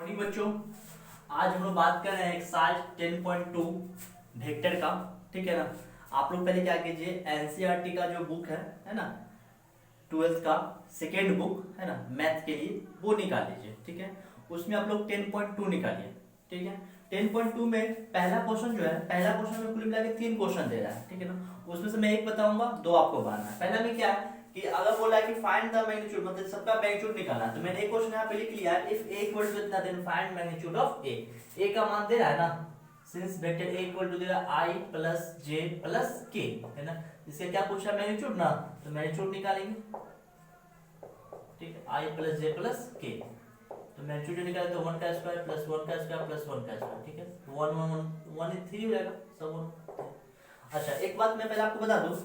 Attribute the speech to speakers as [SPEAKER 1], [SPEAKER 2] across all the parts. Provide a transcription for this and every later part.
[SPEAKER 1] Morning बच्चों, आज हम लोग बात कर रहे हैं एक्सरसाइज 10.2 वेक्टर का। ठीक है ना। आप लोग पहले क्या कीजिए, एनसीईआरटी का जो बुक है ना, 12th का सेकेंड बुक है ना मैथ के लिए, वो निकाल लीजिए। ठीक है, उसमें आप लोग 10.2 निकालिए। ठीक है, 10.2 में पहला क्वेश्चन जो है, पहला क्वेश्चन में कुल मिला के 3 क्वेश्चन दे रहा है। ठीक है ना, उसमें से मैं एक बताऊंगा, 2 आपको बनाना है। पहला में क्या है कि अगर बोला है कि फाइंड द मैग्नीट्यूड, मतलब सबका मैग्नीट्यूड निकालना, तो मैंने एक क्वेश्चन यहाँ पे लिख लिया, इफ a इक्वल टू इतना then find magnitude of a का मान दे रहा है ना, since vector a equal to दे रहा है i plus j plus k, है ना। इसका क्या पूछा, मैग्नीट्यूड ना, तो मैग्नीट्यूड निकालेंगे। ठीक है, i plus j plus k, तो मैग्नीट्यूड निकाले तो 1 का स्क्वायर प्लस 1 का स्क्वायर प्लस 1 का स्क्वायर। ठीक है, 1 1 1 1 3 हो जाएगा सब 1। अच्छा, एक बात मैं पहले आपको बता दूं,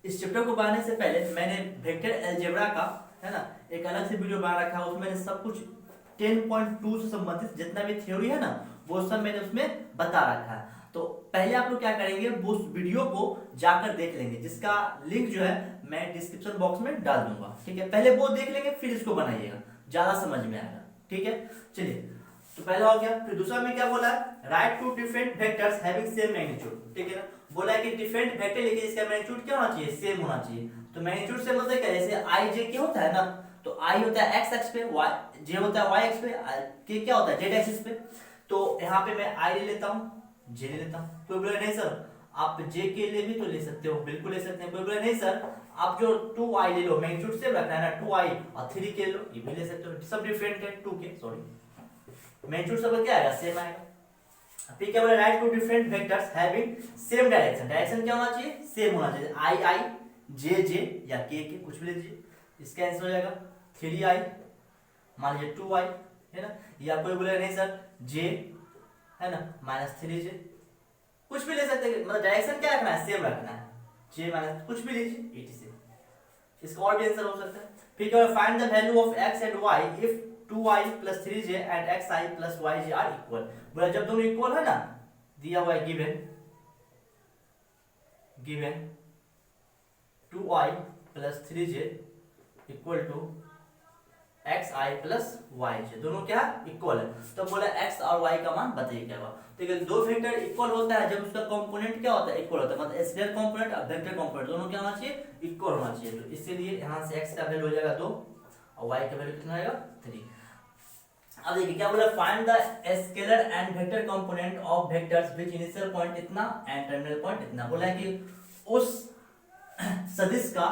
[SPEAKER 1] इस चैप्टर को बनाने से पहले मैंने वेक्टर अलजेब्रा का है ना एक अलग से वीडियो बना रखा है। उसमें मैंने सब कुछ 10.2 से संबंधित जितना भी थ्योरी है ना, वो सब मैंने उसमें बता रखा है। तो पहले आप लोग क्या करेंगे, वो उस वीडियो को जाकर देख लेंगे, जिसका लिंक जो है मैं डिस्क्रिप्शन बॉक्स में डाल दूंगा। ठीक है, पहले वो देख लेंगे फिर इसको बनाइएगा, ज्यादा समझ में आएगा। ठीक है, चलिए, तो पहला हो गया। फिर दूसरा में क्या बोला है, write two different vectors having same magnitude. ठीक है ना, बोला है कि डिफरेंट वेक्टर लेके इसका मैग्नीट्यूड क्या होना चाहिए, सेम होना चाहिए। तो मैग्नीट्यूड से मतलब क्या, जैसे आई जे क्या होता है ना, तो आई होता है एक्स एक्स पे, वाई जे होता है वाई एक्स पे, के क्या होता है जेड एक्सिस पे। तो यहाँ पे मैं आई ले लेता हूँ, जे ले लेता हूँ। कोई बोले नहीं सर आप जे के लिए भी तो ले सकते हो, बिल्कुल ले सकते हैं। कोई बोले नहीं सर आप जो 2i ले लो, मैग्नीट्यूड सेम रखना है ना, 2i और 3 के लो, ये भी ले सकते हो, सब डिफरेंट है 2 के, सॉरी मैग्नीट्यूड सब क्या आएगा, सेम आएगा। फिर क्या बोला, write two different vectors having same direction. Direction क्या होना चाहिए, सेम होना चाहिए, आई आई जे जे या के कुछ भी ले लीजिए। इसका आंसर हो जाएगा 3i, मान लीजिए 2i, है ना। या कोई बोलेगा नहीं सर जे है ना माइनस 3j, कुछ भी ले सकते हैं, मतलब डायरेक्शन क्या रखना है, सेम रखना है, j माइनस कुछ भी लीजिए 80 से। इसका और भी आंसर हो सकता है। फिर क्या, find the value of x and y if 2i plus 3j and xi plus yj are equal। बोला जब दोनों इक्वल है ना, दिया हुआ है given 2i plus 3j equal to xi plus yj, दोनों क्या इक्वल है। तो बोला x और y का मान बताइए क्या हुआ। ठीक है, दो वेक्टर इक्वल होता है जब उसका कंपोनेंट क्या होता है, इक्वल होता है, मतलब स्केलर कंपोनेंट और वेक्टर कंपोनेंट दोनों क्या होना चाहिए, इक्वल होना चाहिए। तो इसीलिए यहाँ से x का वैल्यू हो जाएगा 2 और y का वैल्यू कितना आएगा 3। अब देखिए क्या बोला, find the scalar and vector component of vectors which initial point इतना एंड टर्मिनल पॉइंट इतना। बोला है कि उस सदिश का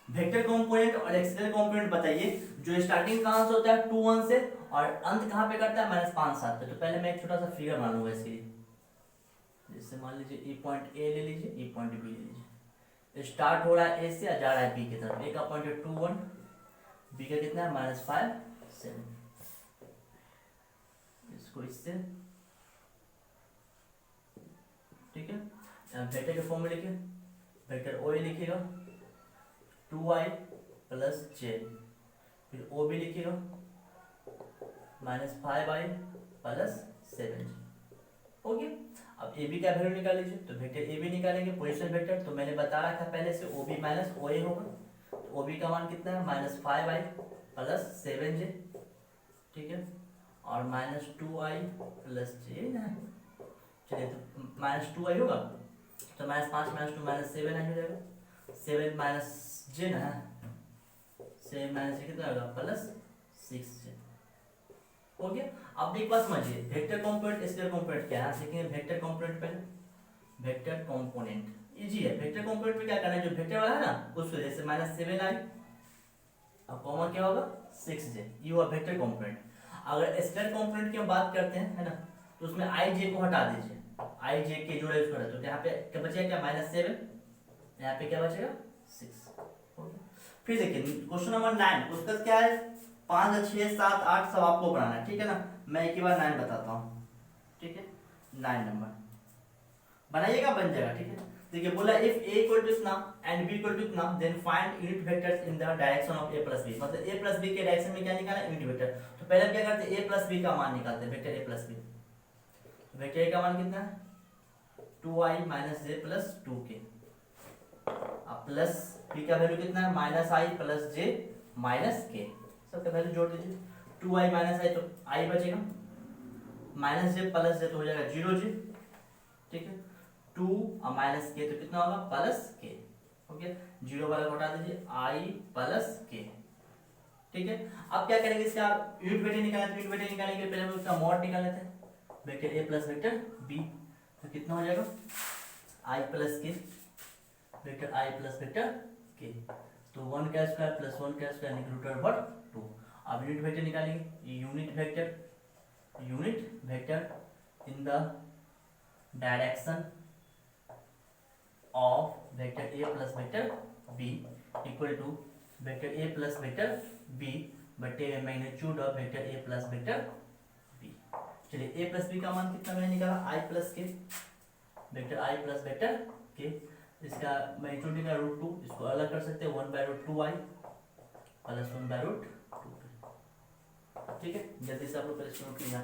[SPEAKER 1] वेक्टर कंपोनेंट और स्केलर कंपोनेंट बताइए जो स्टार्टिंग कहां से होता है 2 1 से और अंत कहां पे करता है -5 7 पे। तो पहले मैं एक छोटा सा फिगर बना लूंगा इसके लिए, जैसे मान लीजिए ई पॉइंट ए ले लीजिए, ई पॉइंट बी ले लीजिए। स्टार्ट हो रहा है ए से और जा रहा है बी की तरफ। ए का पॉइंट है 2 1, बी का कितना है -5 7। इसको इससे, ठीक है, वेक्टर के फॉर्म में लिखिए, वेक्टर ओ लिखिएगा 2i प्लस j, फिर ओ भी लिखिएगा -5i प्लस 7j। हो गया। अब ए बी का वैल्यू निकाल लीजिए, तो वेक्टर ए बी निकालेंगे पोजीशन वेक्टर, तो मैंने बता रखा था पहले से ओ बी माइनस ओ ए होगा। तो ओ बी का मान कितना है -5i प्लस 7j, ठीक है, और -2i प्लस j ना, चलिए तो -2i होगा, तो -5 -2 -7 हो जाएगा, 7 माइनस j ना, 7 माइनस कितना होगा +6j। हो गया। अब एक बात समझिए, वेक्टर कंपोनेंट स्केलर कंपोनेंट क्या है, सीखेंगे वेक्टर कंपोनेंट पहले। वेक्टर कंपोनेंट इजी है, वेक्टर कंपोनेंट में क्या करना है, जो वेक्टर वाला है ना उसको, जैसे -7i अब कॉमन क्या होगा 6j, ये हुआ वेक्टर कंपोनेंट। अगर स्केलर कंपोनेंट की हम बात करते हैं है ना, तो उसमें i j को हटा दीजिए, i j के जोड़े उसको हटा, तो यहाँ पे क्या बचेगा, क्या -7, यहाँ पे क्या बचेगा 6। फिर देखिए क्वेश्चन नंबर 9, उसका क्या है 5 6 7 8 सब आपको बनाना है। ठीक है ना, मैं एक ही बार 9 बताता हूँ। ठीक है, 9 नंबर बनाइएगा, बन जाएगा। ठीक है, देखिए बोला इफ a इक्वल टू इतना एंड b इक्वल टू इतना then find unit vectors in the direction of a plus b, मतलब a प्लस b के डायरेक्शन में क्या निकालना है, यूनिट वेक्टर। तो पहले हम क्या करते हैं, a प्लस b का मान निकालते हैं, vector a plus b। Vector a का मान कितना है 2i minus j plus 2k, अब प्लस b का वैल्यू कितना है -i plus j minus k, सबका वैल्यू जोड़ दीजिए। 2i माइनस आई तो i बचेगा, माइनस जे प्लस जे तो हो जाएगा 0j, ठीक है। 2 और माइनस के तो कितना होगा प्लस के, ओके। 0 वाला को हटा दीजिए, i प्लस के, ठीक है। अब क्या करेंगे, इसका यूनिट वेक्टर निकालना है। तो यूनिट वेक्टर निकालने के लिए पहले हम उसका मॉड निकाल लेते हैं, vector a plus vector b। तो कितना हो जाएगा i plus K, vector i plus vector k। तो 1 का स्क्वायर प्लस 1 का स्क्वायर रूट ओवर 2। अब यूनिट वेक्टर निकालेंगे, unit vector in the direction of vector a plus vector b equal to vector a plus vector b बटे magnitude of vector a plus vector b। चलिए a plus b का मान कितना मैंने निकाला, i plus K, vector i plus vector k। इसका magnitude निकाला √2, इसको अलग कर सकते हैं 1/√2i प्लस 1/√2, ठीक है। जल्दी से आप लोग पहले इसको नोट कीजिए।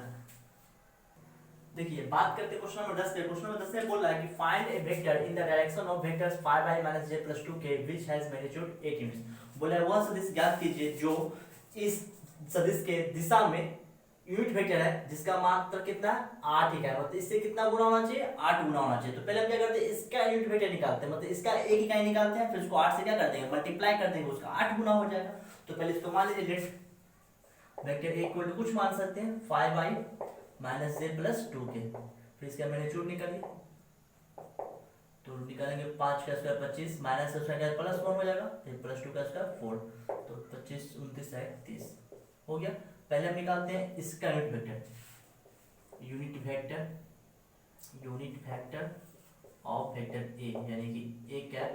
[SPEAKER 1] देखिए बात करते हैं क्वेश्चन नंबर 10 पे। क्वेश्चन नंबर 10 में बोल रहा है कि find A vector in the direction of vectors 5i - j + 2k which has magnitude 8 units. बोला है वह सदिश ज्ञात कीजिए जो इस सदिश के दिशा में यूनिट वेक्टर है जिसका मात्रा कितना है 8 इकाई, मतलब इससे कितना गुना होना चाहिए 8 गुना होना चाहिए। तो पहले हम क्या करते हैं, इसका यूनिट वेक्टर निकालते हैं, मतलब इसका एक इकाई निकालते हैं, फिर उसको 8 से क्या कर देंगे मल्टीप्लाई कर देंगे, उसका 8 गुना हो जाएगा। तो पहले इसको मान लीजिए let vector a equal to कुछ मान सकते हैं 5i - j + 2k। फिर इसका मैग्नीट्यूड निकालिए, तो निकालेंगे 5 का स्क्वायर 25 माइनस का स्क्वायर प्लस 1 हो जाएगा, फिर +2 का स्क्वायर 4, तो 25 29 है 30 हो गया। पहले हम निकालते हैं इसका unit vector of vector a यानी कि a कैप,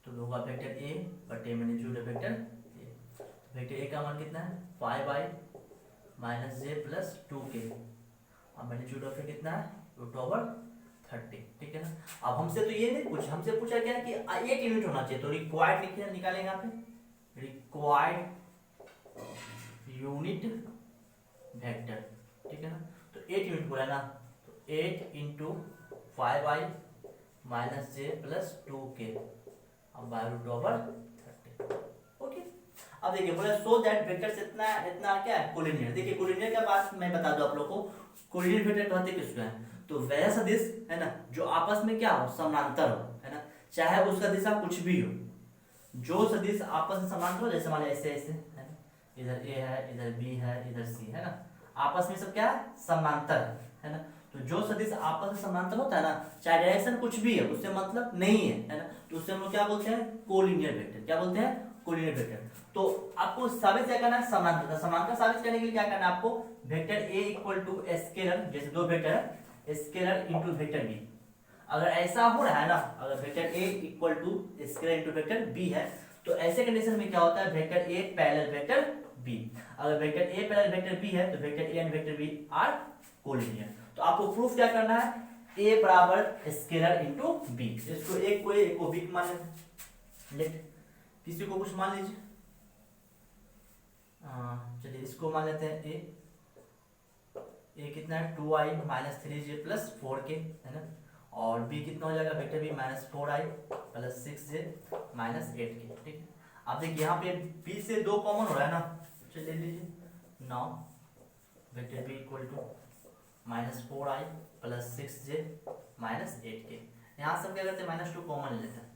[SPEAKER 1] तो होगा वेक्टर a बटे magnitude vector a। Vector a का मान कितना है 5i - j + 2k और मैग्नीट्यूड ऑफ a कितना है √30, ठीक है ना। अब हमसे तो ये नहीं पूछा, हमसे पूछा क्या है कि 8 यूनिट होना चाहिए, तो रिक्वायर्ड लिखिए, निकालेंगे यहाँ पे रिक्वायर्ड यूनिट वेक्टर, ठीक है ना। तो 8 यूनिट बोला ना, तो 8 × 5i - j + 2k अब √30, ओके। अब देखिए बोला सो दैट वेक्टर्स इतना इतना क्या है कोलिनियर। देखिए कोलिनियर का बात मैं बता दूं आप लोग को, कोलिनियर वेक्टर कहते किसको है, तो वह सदिश है ना जो आपस में क्या हो समानांतर हो, है ना, चाहे उसका दिशा कुछ भी हो, जो सदिश आपस में समानांतर हो, जैसे मान लीजिए ऐसे ऐसे है ना, इधर a है इधर b है इधर c है ना, आपस में सब क्या है समानांतर है ना। तो जो सदिश आपस में समानांतर होता है ना, चाहे डायरेक्शन कुछ भी है उससे मतलब नहीं है ना, तो उससे हम लोग क्या बोलते हैं कोलिनियर वेक्टर। क्या बोलते हैं कोलिनियर वेक्टर। तो आपको साबित क्या करना है समानांतर। समानांतर साबित करने के लिए क्या करना है आपको, vector a equal to scalar, जैसे दो वेक्टर है स्केलर इंटू वेक्टर b। अगर ऐसा हो रहा है ना, अगर vector a equal to scalar into vector b है, तो ऐसे कंडीशन में क्या होता है vector a parallel vector b। अगर vector a parallel vector b है तो vector a and vector b are collinear. तो आपको प्रूफ क्या करना है, a बराबर स्केलर इंटू b। इसको एक को a एक को b मान लेते, किसी को कुछ मान लीजिए, चलिए इसको मान लेते हैं a कितना है 2i - 3j + 4k है ना, और b कितना हो जाएगा vector b -4i + 6j - 8k, ठीक है। अब देखिए यहाँ पे b से 2 कॉमन हो रहा है ना, चलिए ले लीजिए। Now vector b equal to -4i + 6j - 8k। यहाँ से हम क्या करते हैं -2 कॉमन ले लेते हैं,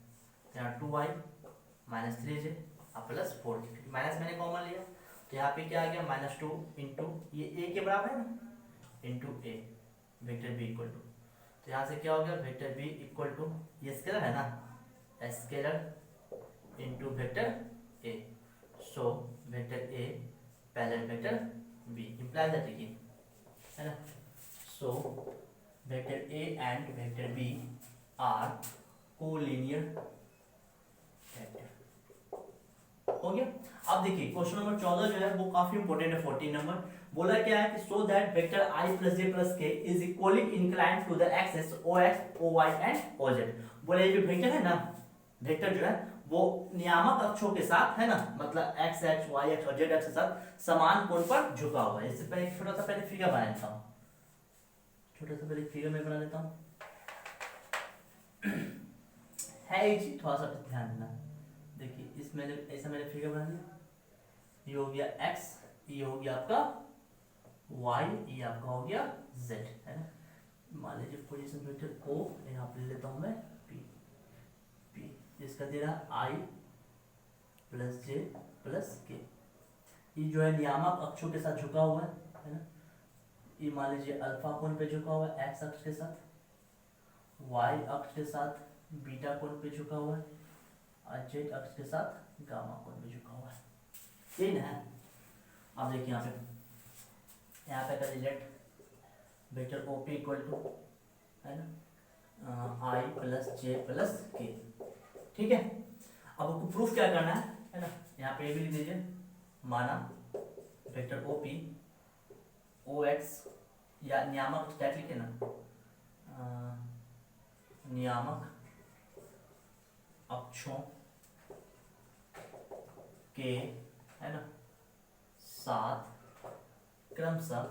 [SPEAKER 1] यहाँ 2i - 3j + 4k, माइनस मैंने कॉमन लिया, तो यहाँ पे क्या आ गया -2 इंटू ये a के बराबर है ना into a vector b equal to, तो यहाँ से क्या हो गया वेक्टर b इक्वल टू ये स्केलर है ना scalar into vector a, so vector a parallel vector b imply that लिखिए है ना, सो vector a and vector b are collinear vector, हो गया। अब देखिए क्वेश्चन नंबर 14 जो है वो काफी इंपॉर्टेंट है। 14 नंबर बोला क्या है कि so that vector i + j + k is equally inclined to the axes ox oy and oz। बोले ये जो वेक्टर है ना, वेक्टर जो है वो नियामक अक्षों के साथ है ना, मतलब x x y x और z x के साथ समान कोण पर झुका हुआ है। इससे पहले एक छोटा सा पहले फिगर बना लेता हूं, छोटा सा पहले फिगर में बना लेता हूं है इजी, थोड़ा सा ध्यान देना। देखिए इस मैंने ऐसा मैंने फिगर बना लिया, ये हो गया x, ये हो गया आपका y, ये आपका हो गया z, है ना। मान लीजिए पोजीशन वेक्टर o, यहाँ पे ले लेता हूँ मैं p, इसका दे रहा i plus j plus k। ये जो है नियामक अक्षों के साथ झुका हुआ है ना। ये मान लीजिए अल्फा कोण पे झुका हुआ है x अक्ष के साथ, y अक्ष के साथ बीटा कोण पे झुका हुआ है और z अक्ष के साथ गामा कोण पे झुका हुआ है, यही ना है। अब देखिए यहाँ पे कर let vector OP equal to, है ना, i plus j plus k, ठीक है। अब आपको प्रूफ क्या करना है ना, यहाँ पे ये भी लिख दीजिए, माना वेक्टर OP OX या नियामक क्या लिखे ना, नियामक अक्षों के, है ना, साथ क्रमशः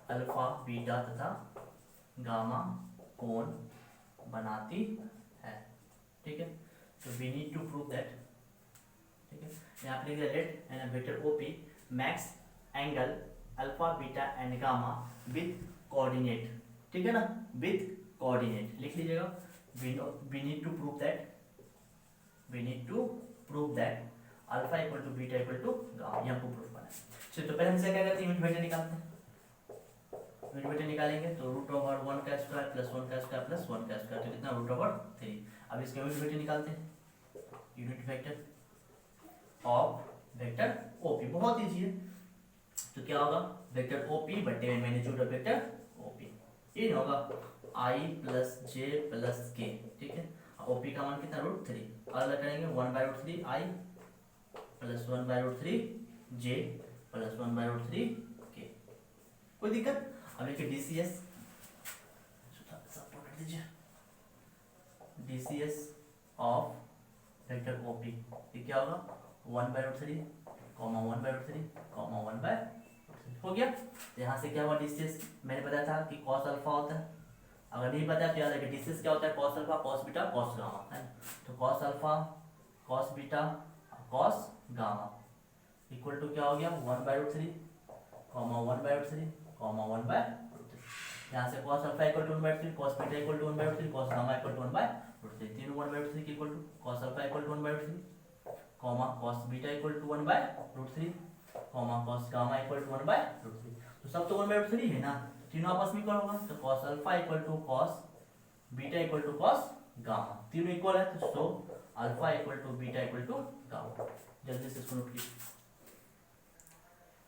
[SPEAKER 1] अल्फा बीटा तथा गामा कोण बनाती है, ठीक है। तो we need to prove that, ठीक है। यहाँ पे let and vector OP makes angle alpha beta and gamma with coordinate, ठीक है ना, विथ कोऑर्डिनेट लिख लीजिएगा। We need to prove that alpha equal to beta equal to gamma, ये हमको प्रूव करना है। चलिए तो पहले हमसे क्या करते हैं, यूनिट वेक्टर निकालते हैं। यूनिट वेक्टर निकालेंगे तो रूट ओवर 1 का स्क्वायर प्लस 1 का स्क्वायर प्लस 1 का स्क्वायर, तो कितना रूट ओवर 3। अब इसका यूनिट वेक्टर निकालते हैं, unit vector of vector OP, बहुत ईजी है। तो क्या होगा, वेक्टर OP बटे में मैग्नीट्यूड ऑफ वेक्टर OP, ये होगा i plus j plus k, ठीक है। OP का मान कितना √3, अलग करेंगे 1/√3 i plus 1/√3 j plus 1/√3 k, कोई दिक्कत। अब देखिए DCS ऑफ वेक्टर OP, ये क्या होगा 1/√3 1/√3 1/√3 हो गया। तो यहाँ से क्या हुआ DCS, मैंने बताया था कि cos अल्फा होता है, अगर नहीं पता तो याद रखिए DCS क्या होता है, cos alpha cos beta cos gamma, है। तो cos alpha cos beta cos gamma equal to क्या हो गया 1/√3 1/√3 1/√3। यहाँ से cos alpha equal to 1/3, cos beta equal to 1/3, cos gamma equal to 1/3, तीनों 1/3 के equal to cos alpha equal to 1/3, cos beta equal to 1/3, cos gamma equal to 1/3। तो सब तो 1/3 है ना, तीनों आपस में इक्वल होगा। तो cos alpha equal to cos beta equal to cos gamma, तीनों इक्वल है, तो so alpha equal to beta equal to gamma. जल्दी से इसको नोट कीजिए।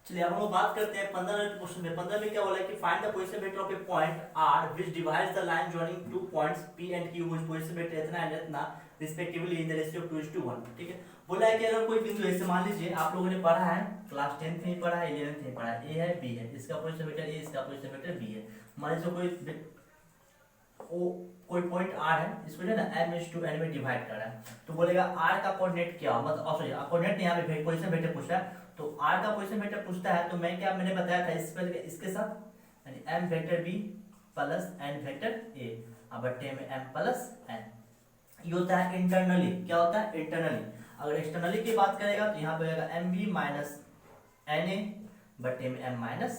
[SPEAKER 1] चलिए अब हम लोग बात करते हैं 15 नंबर क्वेश्चन में। 15 में क्या बोला है कि find the position vector of A point R which divides the line joining two points P and Q whose position vector इतना एंड इतना respectively in the ratio of 2:1, ठीक है। बोला है कि अगर कोई बिंदु ऐसे मान लीजिए, आप लोगों ने पढ़ा है क्लास 10th में पढ़ा है, 11th में पढ़ा है, A है B है, इसका पोजीशन वेक्टर A, इसका पोजीशन वेक्टर B है। मान लीजिए कोई पॉइंट R है, इसको जो है ना m/n में डिवाइड कर रहा है, तो बोलेगा R का कोऑर्डिनेट क्या, मतलब सॉरी कोऑर्डिनेट यहाँ पे पोजीशन वेक्टर पूछ रहा है, तो R का पोजीशन वेक्टर पूछता है, तो मैंने बताया था इसके साथ, यानी m vector B plus n vector A अब बट्टे में m प्लस n। ये होता है इंटरनली, क्या होता है इंटरनली। अगर एक्सटर्नली की बात करेगा तो यहाँ पे होगा mb माइनस na बट्टे में m माइनस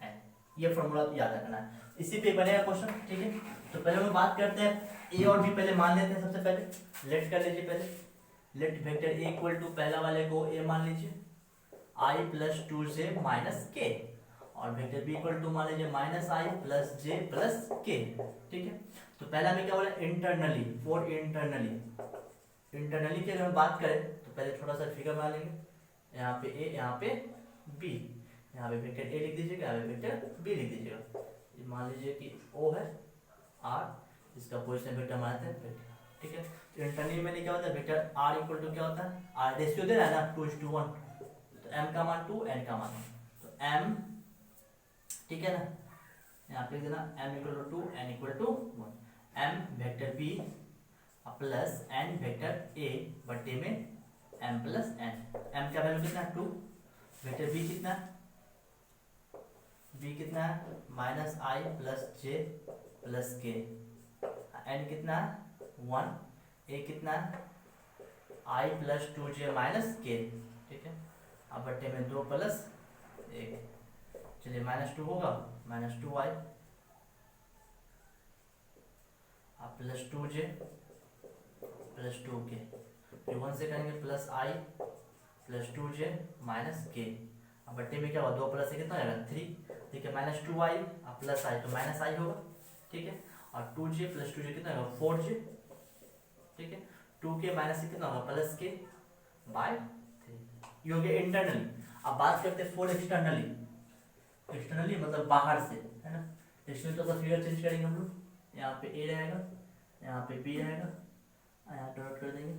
[SPEAKER 1] n, ये फॉर्मूला याद रखना है, इसी पे बनेगा क्वेश्चन, ठीक है। तो पहले हम बात करते हैं a और b, पहले मान लेते हैं। सबसे पहले लेट कर लीजिए, पहले let vector a equal to पहला वाले को a मान लीजिए i plus 2j minus k, और वेक्टर b इक्वल टू मान लीजिए minus i plus j plus k, ठीक है। तो पहला में क्या बोला इंटरनली, फॉर इंटरनली की अगर बात करें तो पहले थोड़ा सा फिगर बना लेंगे, यहाँ पे a यहाँ पे b, यहाँ पे वेक्टर a लिख दीजिएगा, यहाँ पे वेक्टर b लिख दीजिएगा। मान लीजिए कि o है r, इसका पोजीशन वेक्टर मानते हैं, ठीक है। तो इंटरनली में क्या होता है वेक्टर r इक्वल टू क्या होता है, r रेशियो दे रहा है ना 2:1, तो m का मान 2 n का मान 1, तो m, ठीक है ना, यहाँ पे देना m equal to 2 n equal to 1, m vector b plus n vector a बट्टे में m प्लस n। m का वैल्यू कितना 2, वेक्टर b कितना है minus i plus j plus k, n कितना 1, a कितना i plus 2j minus k, ठीक है। अब बट्टे में 2 प्लस 1, चलिए -2 होगा, -2i अब +2j +2k, फिर 1 से करेंगे +i +2j -k। अब बट्टे में क्या होगा, 2 प्लस 1 कितना आएगा 3, ठीक है, -2i अब +i तो -i होगा, ठीक है, और 2j +2j कितना होगा 4j, ठीक है, 2k -1 कितना होगा +k/3, ये हो गया इंटरनली। अब बात करते हैं फॉर एक्सटर्नली, एक्सटर्नली मतलब बाहर से, है ना। इसमें तो बस फिगर चेंज करेंगे हम लोग, यहाँ पे a रहेगा, यहाँ पे b रहेगा, यहाँ डॉट कर देंगे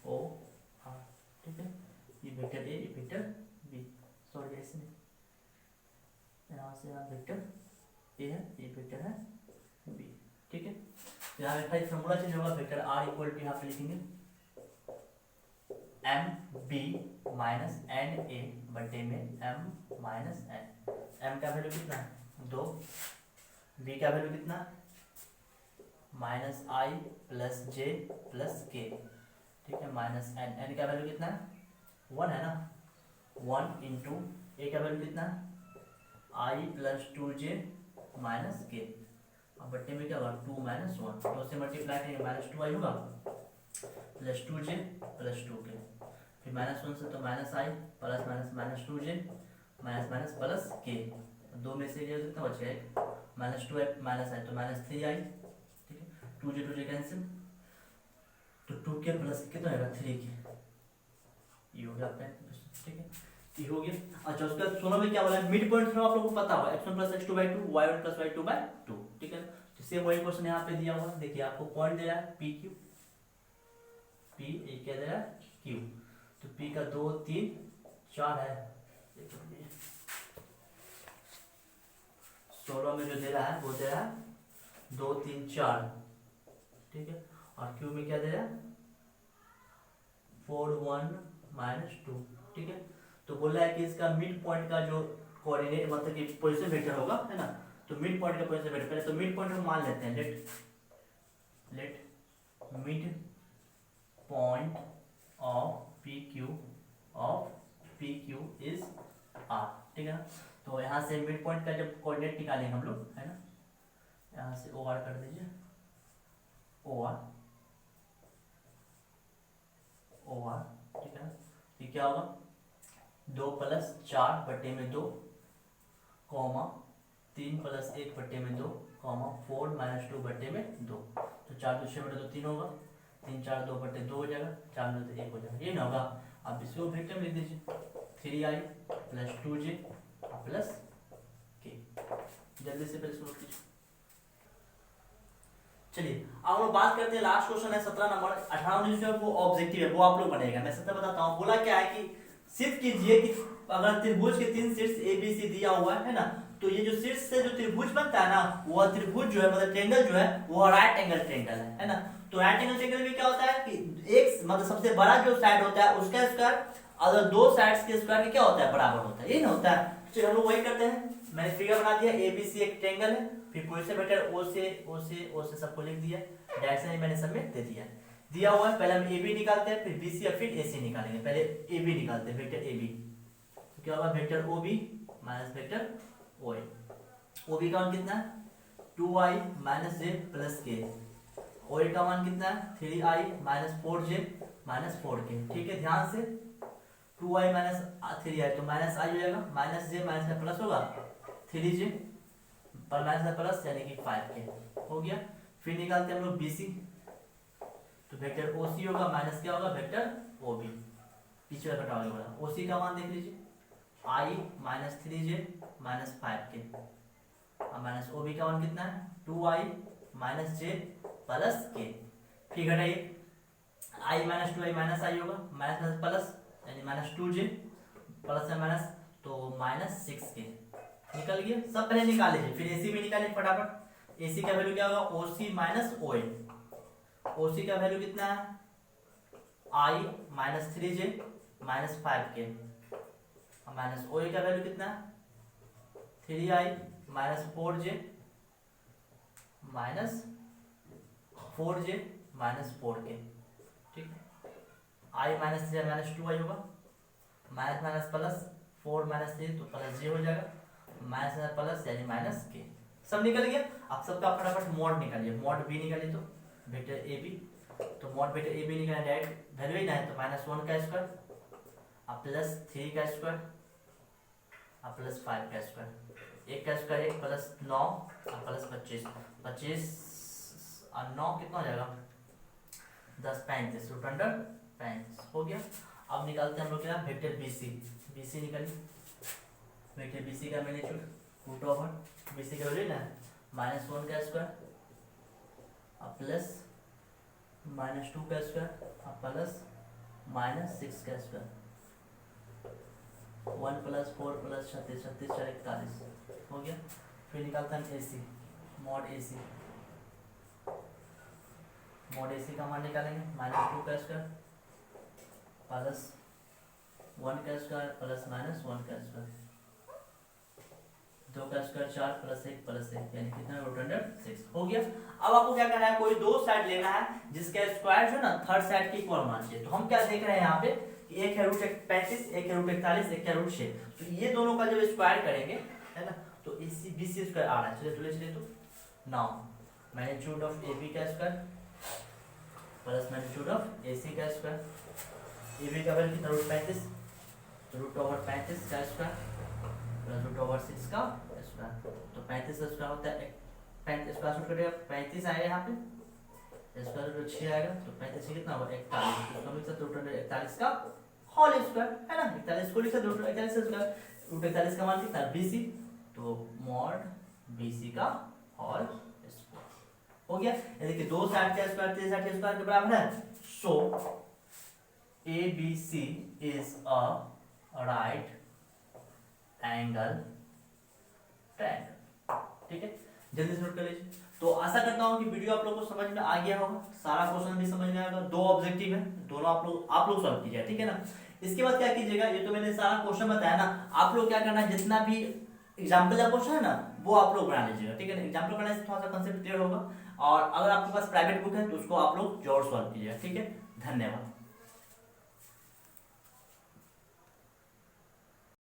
[SPEAKER 1] o r, ठीक है, ये वेक्टर a, ये वेक्टर b, सॉरी ऐसे नहीं, यहाँ से यहाँ वेक्टर a है, ये वेक्टर है b, ठीक है। यहाँ पे खाली फॉर्मूला चेंज होगा, वेक्टर r इक्वल टू यहाँ पे लिखेंगे m b minus n a बटे में m माइनस n, m का वैल्यू कितना है 2, b का वैल्यू कितना -i plus j plus k, ठीक है, माइनस n, n का वैल्यू कितना है 1 है ना, 1 इंटू a का वैल्यू कितना है i plus 2j minus k, अब बट्टे में क्या होगा 2 माइनस 1, 2 से मल्टीप्लाई करेंगे -2i होगा प्लस 2j प्लस 2k, फिर -1 से तो -i plus minus -2j minus minus plus k, 2 में से ये कितना बचेगा -2i -i तो -3i, ठीक है, 2j कैंसिल, तो 2k प्लस कितना होगा 3k, ये हो गया आपका, ठीक है, ये हो गया। अच्छा उसके बाद 16 में क्या बोला है, मिड पॉइंट थ्योरम आप लोगों को पता होगा, x1 + x2/2 y1 + y2/2, ठीक है, तो सेम वही क्वेश्चन यहाँ पे दिया हुआ है, देखिए आपको पॉइंट दे रहा है pq, p ये क्या दे रहा है q, तो p का 2 3 4 है, 16 में जो दे रहा है वो दे रहा है 2 3 4, ठीक है, और q में क्या दे रहा है 4 1 -2, ठीक है, तो बोल रहा है कि इसका मिड पॉइंट का जो कोऑर्डिनेट मतलब कि पोजीशन वेक्टर होगा, है ना, तो मिड पॉइंट का पोजीशन वेक्टर, पहले तो मिड पॉइंट हम मान लेते हैं, let mid point of PQ is R, ठीक है ना, तो यहाँ से मिड पॉइंट का जब कोऑर्डिनेट निकालेंगे हम लोग, है ना, यहाँ से OR कर दीजिए, OR, ठीक है ना, ये क्या होगा 2 + 4 बटे में 2, 3 + 1 बटे में 2, 4 - 2 बटे में 2, तो 4 2 6 बटे 2 3 होगा, 3 4 2 बटे 2 हो जाएगा, 4 2 1 हो जाएगा, ये ना होगा। अब इसको वेक्टर में लिख दीजिए 3i + 2j + k, जल्दी से पहले सोल्व कीजिए। चलिए अब हम बात करते हैं, लास्ट क्वेश्चन है 17 नंबर, 18 19 जो वो ऑब्जेक्टिव है वो आप लोग बनेगा, मैं सत्य बताता हूँ। बोला क्या है कि सिर्फ कीजिए कि अगर त्रिभुज के 3 शीर्ष ए बी सी दिया हुआ है ना, तो ये जो शीर्ष से जो त्रिभुज बनता है ना, वो त्रिभुज जो है मतलब ट्रायंगल जो है वो राइट एंगल ट्रायंगल है ना, तो राइट एंगल ट्रायंगल में क्या होता है कि एक मतलब सबसे बड़ा जो साइड होता है उसका स्क्वायर अगर दो साइड्स के स्क्वायर के क्या होता है बराबर होता है, ये ना होता है। चलिए हम लोग वही करते हैं, मैंने फिगर बना दिया, ए बी सी एक ट्रायंगल है, फिर पोजीशन वेक्टर ओ से सबको लिख दिया, डायरेक्शन मैंने सब में दे दिया हुआ है। पहले हम ए बी निकालते हैं, फिर बी सी और फिर ए सी निकालेंगे। पहले ए बी निकालते हैं, वेक्टर ए बी, तो क्या होगा vector O B minus vector O A. O B का मान कितना है 2i - j + k, ओ ए का मान कितना है 3i - 4j - 4k, ठीक है, ध्यान से 2i - 3i तो -i हो जाएगा, -j - प्लस होगा 3j पर माइनस प्लस यानी कि 5k हो गया। फिर निकालते हैं हम लोग BC, तो वेक्टर OC होगा माइनस क्या होगा वेक्टर OB, पीछे का कटा होगा। OC का मान देख लीजिए i - 3j - 5k, और माइनस OB का मान कितना है 2i - j + k। फिर घटाइए i - 2i - i होगा, माइनस प्लस यानी -2j प्लस है माइनस तो -6k निकल गया। सब पहले निकाल लीजिए, फिर AC भी निकालिए फटाफट। AC का वैल्यू क्या होगा OC - OA, OC का वैल्यू कितना है i - 3j - 5k, और माइनस OA का वैल्यू कितना है 3i - 4j - 4k, ठीक है। आई माइनस 3 माइनस 2 आई होगा, माइनस माइनस प्लस 4 माइनस 3 तो प्लस जे हो जाएगा, माइनस प्लस यानी माइनस के, सब निकल गया। अब सबका फटाफट मॉड निकालिए, मॉड बी निकालिए तो वेक्टर ए बी, तो मॉड वेक्टर ए बी निकालना डायरेक्ट वैल्यू ही ना है तो माइनस 1 का स्क्वायर अब प्लस 3 का स्क्वायर अब प्लस 5 का स्क्वायर, एक का स्क्वायर 1 प्लस 9 अब प्लस 25, 25 और 9 कितना हो जाएगा 10 35 रूट अंडर 35 हो गया। अब निकालते हैं हम लोग क्या vector B C, B C निकालिए, वेक्टर बी सी का magnitude root over B C का वैल्यू ना माइनस 1 का स्क्वायर अब प्लस माइनस 2 का स्क्वायर अब प्लस माइनस 6 का स्क्वायर, 1 प्लस 4 प्लस 36 36 4 41 हो गया। फिर निकालते हैं ए सी, मॉड ए सी, मॉड ए सी का मान निकालेंगे माइनस 2 का स्क्वायर प्लस 1 का स्क्वायर प्लस माइनस 1 का स्क्वायर, 2 का स्क्वायर 4 प्लस 1 प्लस 1 यानी कितना रूट अंडर 6 हो गया। अब आपको क्या करना है, कोई दो साइड लेना है जिसका स्क्वायर जो है ना थर्ड साइड की इक्वल मान चाहिए। तो हम क्या देख रहे हैं यहाँ पे कि एक है रूट 35, एक है रूट 41, एक है रूट 6, तो ये दोनों का जब स्क्वायर करेंगे है ना तो इसी बी सी स्क्वायर आ रहा है। चलिए तो now magnitude of A B का square plus magnitude of A C का स्क्वायर, ए बी का वैल्यू कितना रूट 35 तो रूट ओवर 35 का स्क्वायर प्लस रूट ओवर 6 का स्क्वायर, तो 35 का स्क्वायर होता है 35 स्क्वायर रूट करेगा 35 आएगा यहाँ पे स्क्वायर रूट 6 आएगा तो 35 से कितना होगा 41, तो इसका मतलब रूट अंडर 41 का होल स्क्वायर है ना, 41 को लिख सकते रूट 41 स्क्वायर, रूट 41 का मान कितना BC तो मॉड BC का होल स्क्वायर हो गया। यानी कि दो साइड का स्क्वायर तीन साइड के स्क्वायर के बराबर है। सो ABC is a right angle triangle, ठीक है जल्दी से नोट कर लीजिए। तो आशा करता हूँ कि वीडियो आप लोग को समझ में आ गया होगा, सारा क्वेश्चन भी समझ में आएगा। दो ऑब्जेक्टिव है, दोनों आप लोग सॉल्व कीजिए, ठीक है ना। इसके बाद क्या कीजिएगा, ये तो मैंने सारा क्वेश्चन बताया ना, आप लोग क्या करना है जितना भी एग्जाम्पल का क्वेश्चन है ना वो आप लोग बना लीजिएगा, ठीक है ना। एग्जाम्पल बनाने से थोड़ा सा कंसेप्ट क्लियर होगा, और अगर आपके पास प्राइवेट बुक है तो उसको आप लोग जरूर सॉल्व कीजिएगा, ठीक है। धन्यवाद।